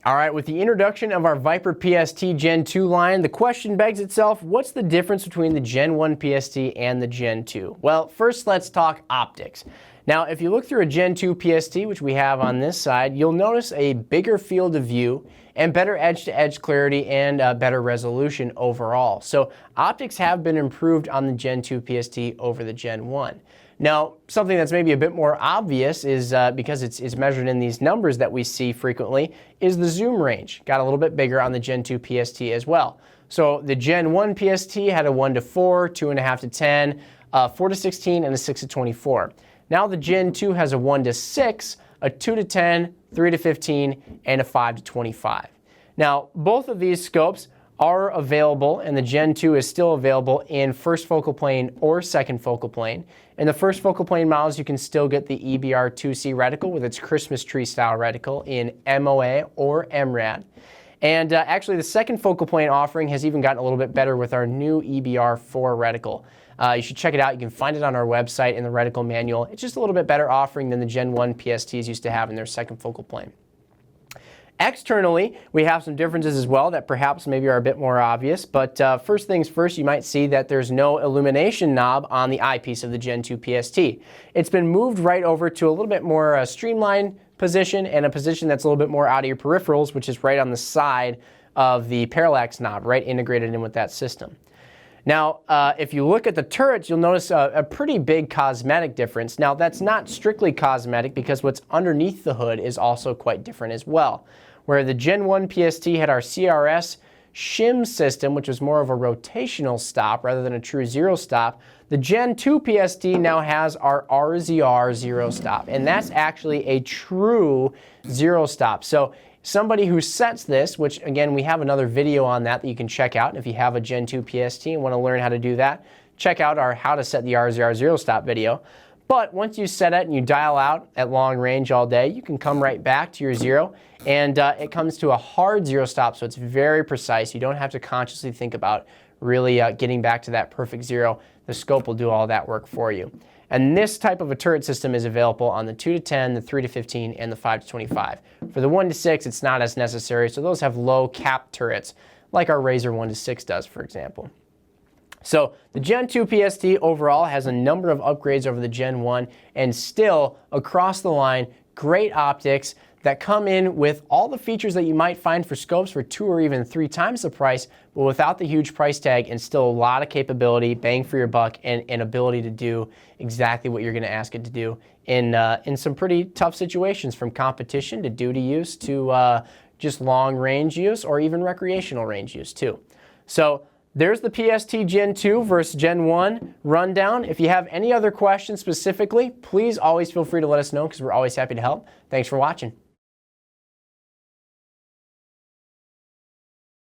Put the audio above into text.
All right, with the introduction of our Viper PST Gen II line, the question begs itself, what's the difference between the Gen I PST and the Gen II? Well, first let's talk optics. Now, if you look through a Gen II PST, which we have on this side, you'll notice a bigger field of view and better edge-to-edge clarity and better resolution overall. So optics have been improved on the Gen II PST over the Gen I. Now, something that's maybe a bit more obvious is, because it's measured in these numbers that we see frequently, is the zoom range. Got a little bit bigger on the Gen II PST as well. So the Gen I PST had a 1 to 4, 2.5 to 10, 4 to 16, and a 6 to 24. Now the Gen II has a 1 to 6, a 2 to 10, 3 to 15, and a 5 to 25. Now, both of these scopes are available, and the Gen II is still available in first focal plane or second focal plane. In the first focal plane models, you can still get the EBR-2C reticle with its Christmas tree style reticle in MOA or MRAD. And actually, the second focal plane offering has even gotten a little bit better with our new EBR-4 reticle. You should check it out. You can find it on our website in the reticle manual. It's just a little bit better offering than the Gen I PSTs used to have in their second focal plane. Externally, we have some differences as well that perhaps maybe are a bit more obvious, but first things first, you might see that there's no illumination knob on the eyepiece of the Gen II PST. It's been moved right over to a little bit more streamlined position and a position that's a little bit more out of your peripherals, which is right on the side of the parallax knob, right integrated in with that system. Now, if you look at the turrets, you'll notice a pretty big cosmetic difference. Now, that's not strictly cosmetic because what's underneath the hood is also quite different as well. Where the Gen I PST had our CRS shim system, which was more of a rotational stop rather than a true zero stop, the Gen II PST now has our RZR zero stop, and that's actually a true zero stop. So somebody who sets this, which again, we have another video on that you can check out. If you have a Gen II PST and want to learn how to do that, check out our how to set the RZR zero stop video. But once you set it and you dial out at long range all day, you can come right back to your zero, and it comes to a hard zero stop, so it's very precise. You don't have to consciously think about really getting back to that perfect zero. The scope will do all that work for you. And this type of a turret system is available on the 2 to 10, the 3 to 15, and the 5 to 25. For the 1 to 6, it's not as necessary, so those have low cap turrets, like our Razor 1 to 6 does, for example. So the Gen II PST overall has a number of upgrades over the Gen I, and still, across the line, great optics that come in with all the features that you might find for scopes for 2 or even 3 times the price, but without the huge price tag, and still a lot of capability, bang for your buck, and ability to do exactly what you're going to ask it to do in some pretty tough situations, from competition to duty use to just long range use or even recreational range use too. So there's the PST Gen II versus Gen I rundown. If you have any other questions specifically, please always feel free to let us know because we're always happy to help. Thanks for watching.